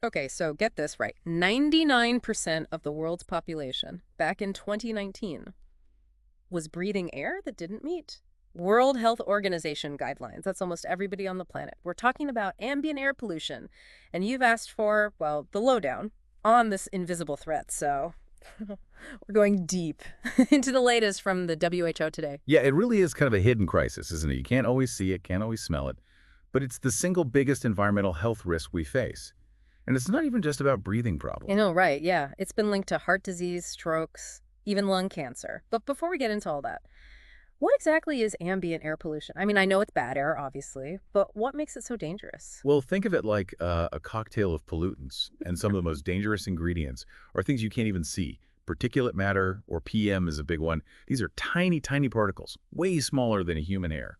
Okay, so get this right. 99% of the world's population back in 2019 was breathing air that didn't meet World Health Organization guidelines. That's almost everybody on the planet. We're talking about ambient air pollution. And you've asked for, well, the lowdown on this invisible threat. So we're going deep into the latest from the WHO today. Yeah, it really is kind of a hidden crisis, isn't it? You can't always see it, can't always smell it, but it's the single biggest environmental health risk we face. And it's not even just about breathing You problems. know, right, yeah. It's been linked to heart disease, strokes, even lung cancer. But before we get into all that, what exactly is ambient air pollution? I mean, I know it's bad air, obviously, but what makes it so dangerous? Well, think of it like a cocktail of pollutants, and some of the most dangerous ingredients are things you can't even see. Particulate matter, or PM, is a big one. These are tiny, tiny particles, way smaller than a human hair.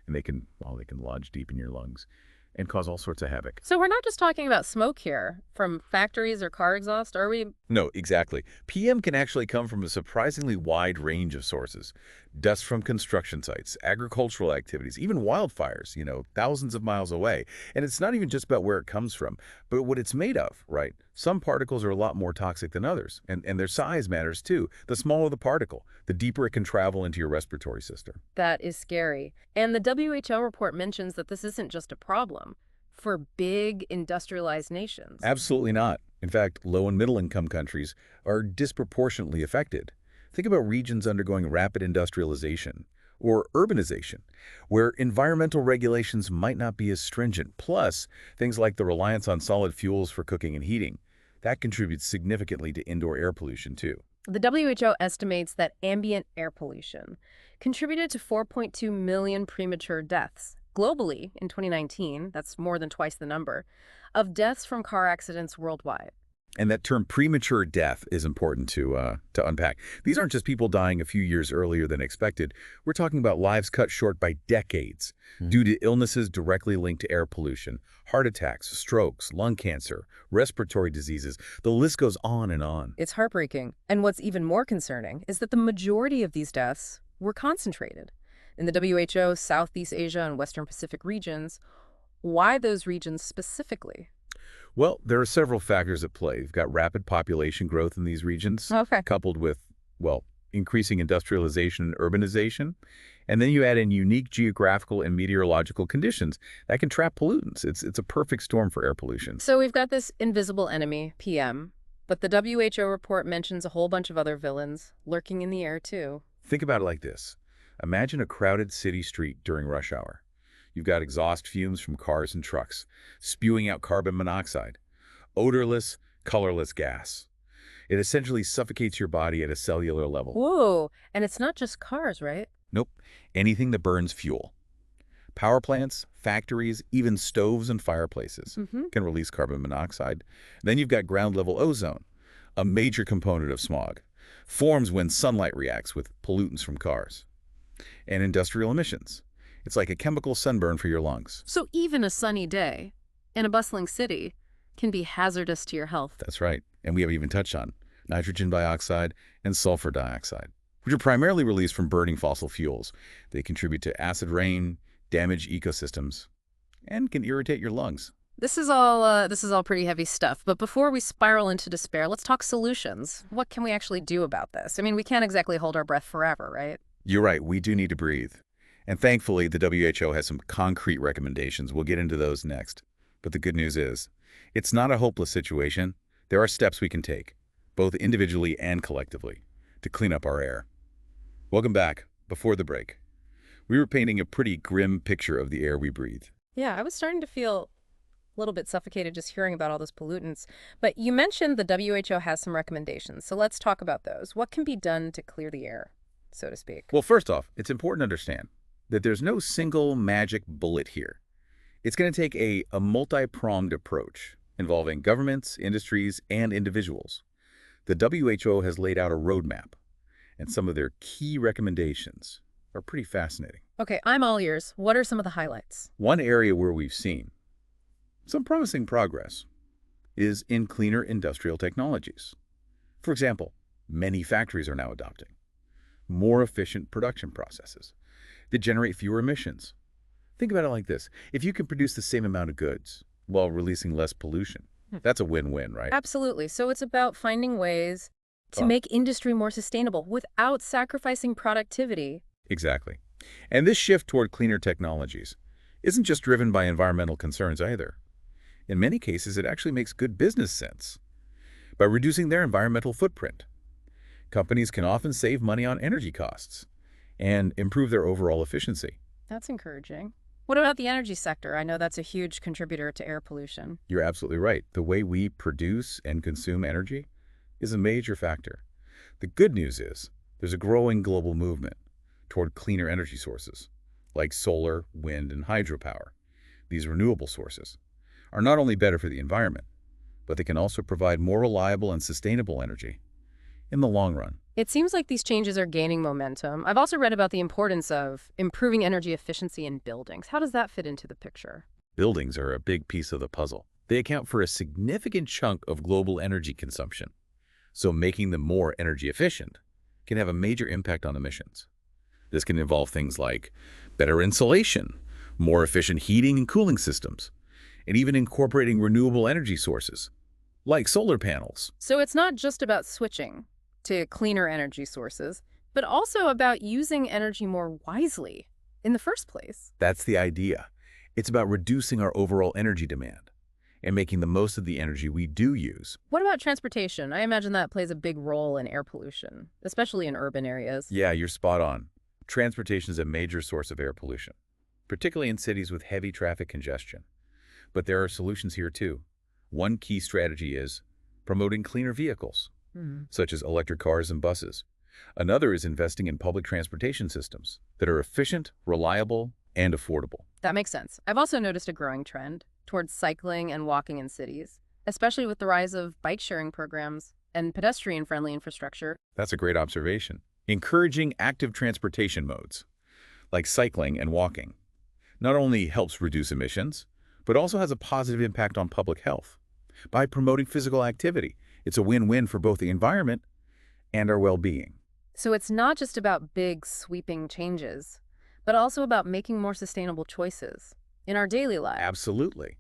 And they can lodge deep in your lungs and cause all sorts of havoc. So we're not just talking about smoke here from factories or car exhaust, are we? No, exactly. PM can actually come from a surprisingly wide range of sources. Dust from construction sites, agricultural activities, even wildfires, thousands of miles away. And it's not even just about where it comes from, but what it's made of, right? Some particles are a lot more toxic than others, and their size matters too. The smaller the particle, the deeper it can travel into your respiratory system. That is scary. And the WHO report mentions that this isn't just a problem for big industrialized nations. Absolutely not. In fact, low and middle income countries are disproportionately affected. Think about regions undergoing rapid industrialization or urbanization, where environmental regulations might not be as stringent. Plus, things like the reliance on solid fuels for cooking and heating. That contributes significantly to indoor air pollution, too. The WHO estimates that ambient air pollution contributed to 4.2 million premature deaths globally in 2019. That's more than twice the number of deaths from car accidents worldwide. And that term premature death is important to unpack. These aren't just people dying a few years earlier than expected. We're talking about lives cut short by decades due to illnesses directly linked to air pollution, heart attacks, strokes, lung cancer, respiratory diseases. The list goes on and on. It's heartbreaking. And what's even more concerning is that the majority of these deaths were concentrated in the WHO, Southeast Asia, and Western Pacific regions. Why those regions specifically? Well, there are several factors at play. You've got rapid population growth in these regions, Okay. coupled with, well, increasing industrialization and urbanization. And then you add in unique geographical and meteorological conditions that can trap pollutants. It's a perfect storm for air pollution. So we've got this invisible enemy, PM, but the WHO report mentions a whole bunch of other villains lurking in the air, too. Think about it like this. Imagine a crowded city street during rush hour. You've got exhaust fumes from cars and trucks, spewing out carbon monoxide, odorless, colorless gas. It essentially suffocates your body at a cellular level. Whoa, and it's not just cars, right? Nope, anything that burns fuel. Power plants, factories, even stoves and fireplaces can release carbon monoxide. Then you've got ground-level ozone, a major component of smog. Forms when sunlight reacts with pollutants from cars. And industrial emissions. It's like a chemical sunburn for your lungs. So even a sunny day in a bustling city can be hazardous to your health. That's right. And we haven't even touched on nitrogen dioxide and sulfur dioxide, which are primarily released from burning fossil fuels. They contribute to acid rain, damage ecosystems, and can irritate your lungs. This is all pretty heavy stuff. But before we spiral into despair, let's talk solutions. What can we actually do about this? I mean, we can't exactly hold our breath forever, right? You're right. We do need to breathe. And thankfully, the WHO has some concrete recommendations. We'll get into those next. But the good news is, it's not a hopeless situation. There are steps we can take, both individually and collectively, to clean up our air. Welcome back. Before the break, we were painting a pretty grim picture of the air we breathe. Yeah, I was starting to feel a little bit suffocated just hearing about all those pollutants. But you mentioned the WHO has some recommendations. So let's talk about those. What can be done to clear the air, so to speak? Well, first off, it's important to understand that there's no single magic bullet here. It's going to take a multi-pronged approach involving governments, industries, and individuals. The WHO has laid out a roadmap, and some of their key recommendations are pretty fascinating. Okay, I'm all ears. What are some of the highlights? One area where we've seen some promising progress is in cleaner industrial technologies. For example, many factories are now adopting more efficient production processes that generate fewer emissions. Think about it like this. If you can produce the same amount of goods while releasing less pollution, Hmm. That's a win-win, right? Absolutely. So it's about finding ways to Oh, make industry more sustainable without sacrificing productivity. exactly. And this shift toward cleaner technologies isn't just driven by environmental concerns either. In many cases, it actually makes good business sense. By reducing their environmental footprint, companies can often save money on energy costs and improve their overall efficiency. That's encouraging. What about the energy sector? I know that's a huge contributor to air pollution. You're absolutely right. The way we produce and consume energy is a major factor. The good news is there's a growing global movement toward cleaner energy sources like solar, wind, and hydropower. These renewable sources are not only better for the environment, but they can also provide more reliable and sustainable energy in the long run. It seems like these changes are gaining momentum. I've also read about the importance of improving energy efficiency in buildings. How does that fit into the picture? Buildings are a big piece of the puzzle. They account for a significant chunk of global energy consumption, so making them more energy efficient can have a major impact on emissions. This can involve things like better insulation, more efficient heating and cooling systems, and even incorporating renewable energy sources, like solar panels. So it's not just about switching to cleaner energy sources, but also about using energy more wisely in the first place. That's the idea. It's about reducing our overall energy demand and making the most of the energy we do use. What about transportation? I imagine that plays a big role in air pollution, especially in urban areas. Yeah, you're spot on. Transportation is a major source of air pollution, particularly in cities with heavy traffic congestion. But there are solutions here too. One key strategy is promoting cleaner vehicles, Hmm. such as electric cars and buses. Another is investing in public transportation systems that are efficient, reliable, and affordable. That makes sense. I've also noticed a growing trend towards cycling and walking in cities, especially with the rise of bike sharing programs and pedestrian-friendly infrastructure. That's a great observation. Encouraging active transportation modes, like cycling and walking, not only helps reduce emissions, but also has a positive impact on public health. By promoting physical activity, it's a win-win for both the environment and our well-being. So it's not just about big, sweeping changes, but also about making more sustainable choices in our daily lives. Absolutely.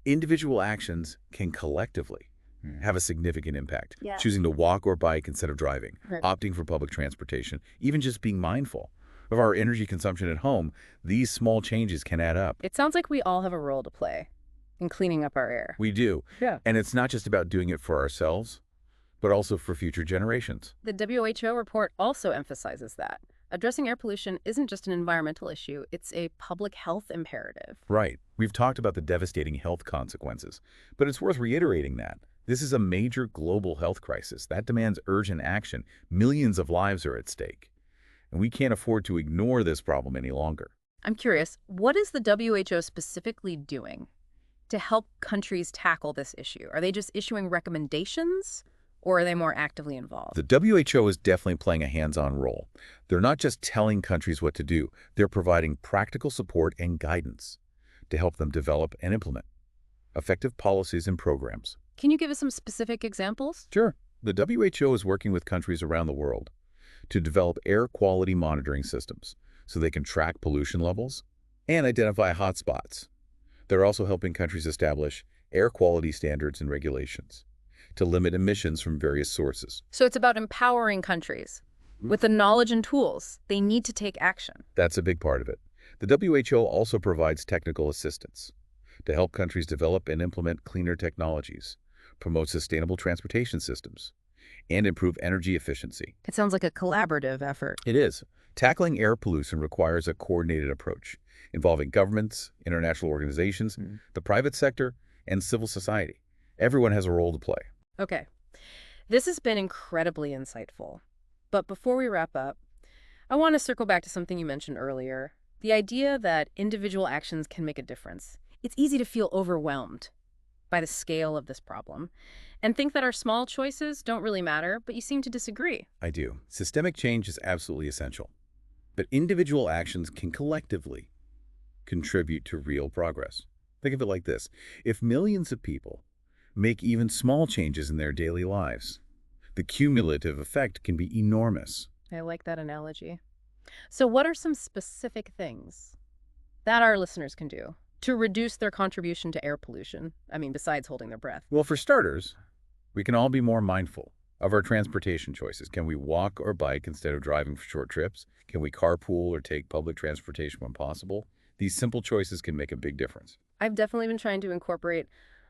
Individual actions can collectively have a significant impact. Choosing to walk or bike instead of driving, Right. opting for public transportation, even just being mindful of our energy consumption at home, these small changes can add up. It sounds like we all have a role to play in cleaning up our air. We do. Yeah. And it's not just about doing it for ourselves, but also for future generations. The WHO report also emphasizes that addressing air pollution isn't just an environmental issue, it's a public health imperative. Right. We've talked about the devastating health consequences, but it's worth reiterating that this is a major global health crisis that demands urgent action. Millions of lives are at stake, and we can't afford to ignore this problem any longer. I'm curious, what is the WHO specifically doing to help countries tackle this issue? Are they just issuing recommendations, or are they more actively involved? The WHO is definitely playing a hands-on role. They're not just telling countries what to do, they're providing practical support and guidance to help them develop and implement effective policies and programs. Can you give us some specific examples? Sure. The WHO is working with countries around the world to develop air quality monitoring systems so they can track pollution levels and identify hotspots. They're also helping countries establish air quality standards and regulations to limit emissions from various sources. So it's about empowering countries with the knowledge and tools they need to take action. That's a big part of it. The WHO also provides technical assistance to help countries develop and implement cleaner technologies, promote sustainable transportation systems, and improve energy efficiency. It sounds like a collaborative effort. It is. Tackling air pollution requires a coordinated approach involving governments, international organizations, the private sector, and civil society. Everyone has a role to play. Okay. This has been incredibly insightful. But before we wrap up, I want to circle back to something you mentioned earlier, the idea that individual actions can make a difference. It's easy to feel overwhelmed by the scale of this problem and think that our small choices don't really matter, but you seem to disagree. I do. Systemic change is absolutely essential. But individual actions can collectively contribute to real progress. Think of it like this. If millions of people make even small changes in their daily lives, the cumulative effect can be enormous. I like that analogy. So what are some specific things that our listeners can do to reduce their contribution to air pollution? I mean, besides holding their breath. Well, for starters, we can all be more mindful of our transportation choices. Can we walk or bike instead of driving for short trips? Can we carpool or take public transportation when possible? These simple choices can make a big difference. I've definitely been trying to incorporate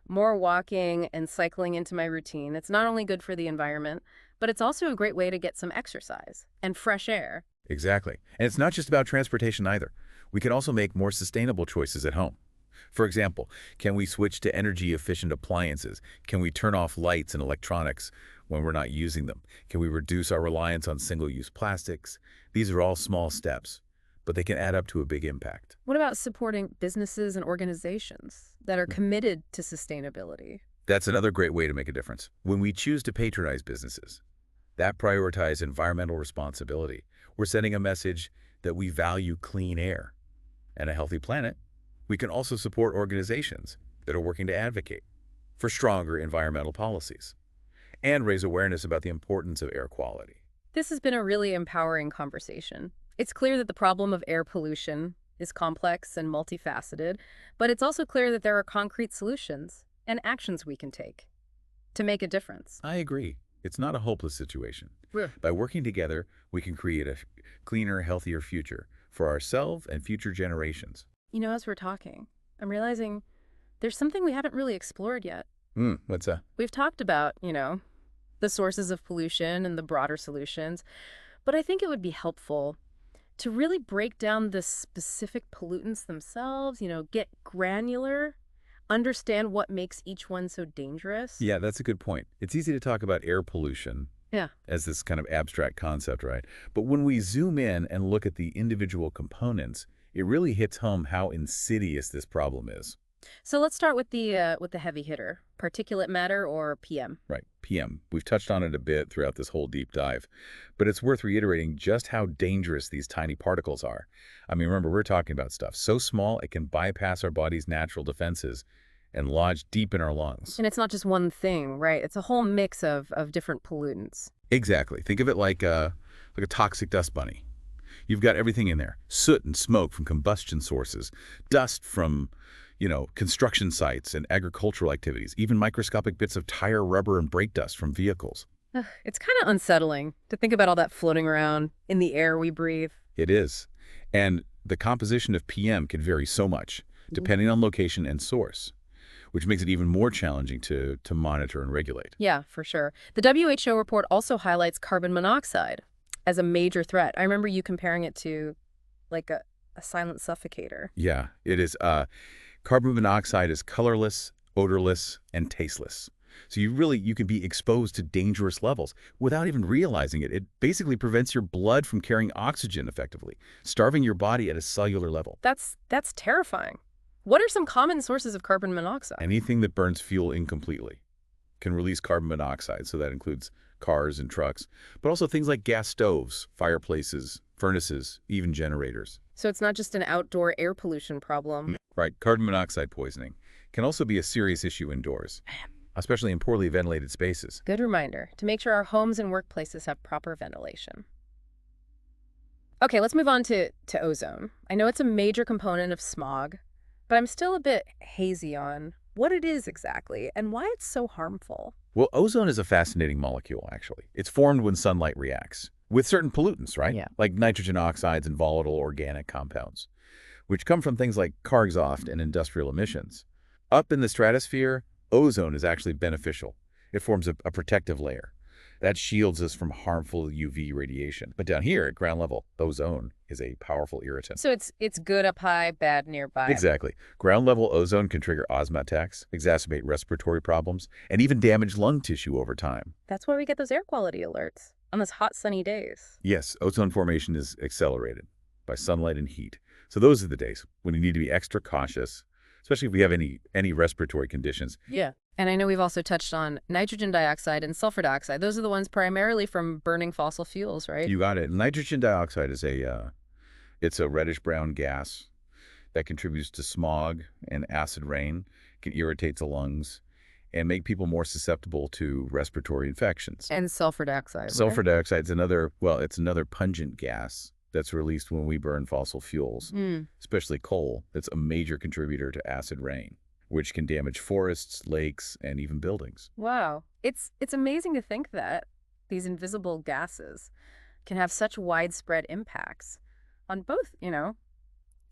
more walking and cycling into my routine. It's not only good for the environment, but it's also a great way to get some exercise and fresh air. Exactly. And it's not just about transportation either. We can also make more sustainable choices at home. For example, can we switch to energy-efficient appliances? Can we turn off lights and electronics when we're not using them? Can we reduce our reliance on single-use plastics? These are all small steps, but they can add up to a big impact. What about supporting businesses and organizations that are committed to sustainability? That's another great way to make a difference. When we choose to patronize businesses that prioritize environmental responsibility, we're sending a message that we value clean air and a healthy planet. We can also support organizations that are working to advocate for stronger environmental policies and raise awareness about the importance of air quality. This has been a really empowering conversation. It's clear that the problem of air pollution is complex and multifaceted, but it's also clear that there are concrete solutions and actions we can take to make a difference. I agree. It's not a hopeless situation. Yeah. By working together, we can create a cleaner, healthier future for ourselves and future generations. You know, as we're talking, I'm realizing there's something we haven't really explored yet. What's that? We've talked about, the sources of pollution and the broader solutions, but I think it would be helpful to really break down the specific pollutants themselves, get granular, understand what makes each one so dangerous. Yeah, that's a good point. It's easy to talk about air pollution as this kind of abstract concept, right? But when we zoom in and look at the individual components, it really hits home how insidious this problem is. So let's start with the heavy hitter, particulate matter, or PM. Right, PM. We've touched on it a bit throughout this whole deep dive, but it's worth reiterating just how dangerous these tiny particles are. I mean, remember, we're talking about stuff so small it can bypass our body's natural defenses and lodge deep in our lungs. And it's not just one thing, right? It's a whole mix of different pollutants. Exactly. Think of it like a toxic dust bunny. You've got everything in there. Soot and smoke from combustion sources, dust from, construction sites and agricultural activities, even microscopic bits of tire, rubber, and brake dust from vehicles. It's kind of unsettling to think about all that floating around in the air we breathe. It is. And the composition of PM can vary so much, depending on location and source, which makes it even more challenging to monitor and regulate. Yeah, for sure. The WHO report also highlights carbon monoxide as a major threat. I remember you comparing it to like a silent suffocator. Yeah, it is. Carbon monoxide is colorless, odorless, and tasteless. So you can be exposed to dangerous levels without even realizing it. It basically prevents your blood from carrying oxygen effectively, starving your body at a cellular level. That's terrifying. What are some common sources of carbon monoxide? Anything that burns fuel incompletely can release carbon monoxide, so that includes cars and trucks, but also things like gas stoves, fireplaces, furnaces, even generators. So it's not just an outdoor air pollution problem. Right, carbon monoxide poisoning can also be a serious issue indoors, especially in poorly ventilated spaces. Good reminder to make sure our homes and workplaces have proper ventilation. Okay, let's move on to ozone. I know it's a major component of smog, but I'm still a bit hazy on what it is exactly and why it's so harmful. Well, ozone is a fascinating molecule, actually. It's formed when sunlight reacts with certain pollutants, right? Yeah. Like nitrogen oxides and volatile organic compounds, which come from things like car exhaust and industrial emissions. Up in the stratosphere, ozone is actually beneficial. It forms a protective layer that shields us from harmful UV radiation. But down here at ground level, ozone is a powerful irritant. So it's good up high, bad nearby. Exactly. Ground level ozone can trigger asthma attacks, exacerbate respiratory problems, and even damage lung tissue over time. That's why we get those air quality alerts on those hot, sunny days. Yes, ozone formation is accelerated by sunlight and heat. So those are the days when you need to be extra cautious, especially if we have any respiratory conditions. Yeah. And I know we've also touched on nitrogen dioxide and sulfur dioxide. Those are the ones primarily from burning fossil fuels, right? You got it. Nitrogen dioxide is it's a reddish-brown gas that contributes to smog and acid rain, can irritate the lungs, and make people more susceptible to respiratory infections. And sulfur dioxide. Sulfur dioxide is another pungent gas that's released when we burn fossil fuels, Mm. especially coal, that's a major contributor to acid rain, which can damage forests, lakes, and even buildings. Wow. It's amazing to think that these invisible gases can have such widespread impacts on both,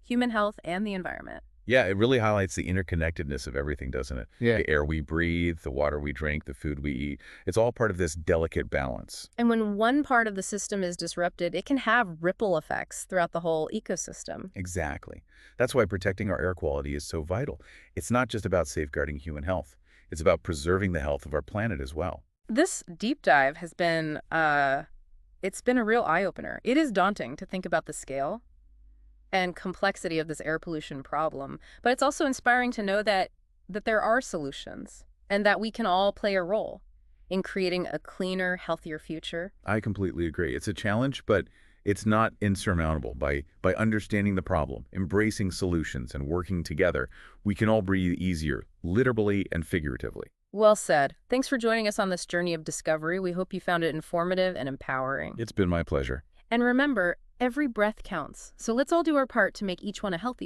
human health and the environment. Yeah, it really highlights the interconnectedness of everything, doesn't it? Yeah. The air we breathe, the water we drink, the food we eat. It's all part of this delicate balance. And when one part of the system is disrupted, it can have ripple effects throughout the whole ecosystem. Exactly. That's why protecting our air quality is so vital. It's not just about safeguarding human health. It's about preserving the health of our planet as well. This deep dive has been it's been a real eye-opener. It is daunting to think about the scale and complexity of this air pollution problem, but it's also inspiring to know that there are solutions and that we can all play a role in creating a cleaner, healthier future. I completely agree. It's a challenge, but it's not insurmountable. By understanding the problem, embracing solutions, and working together, we can all breathe easier, literally and figuratively. Well said. Thanks for joining us on this journey of discovery. We hope you found it informative and empowering. It's been my pleasure. And remember, every breath counts. So let's all do our part to make each one a healthy one.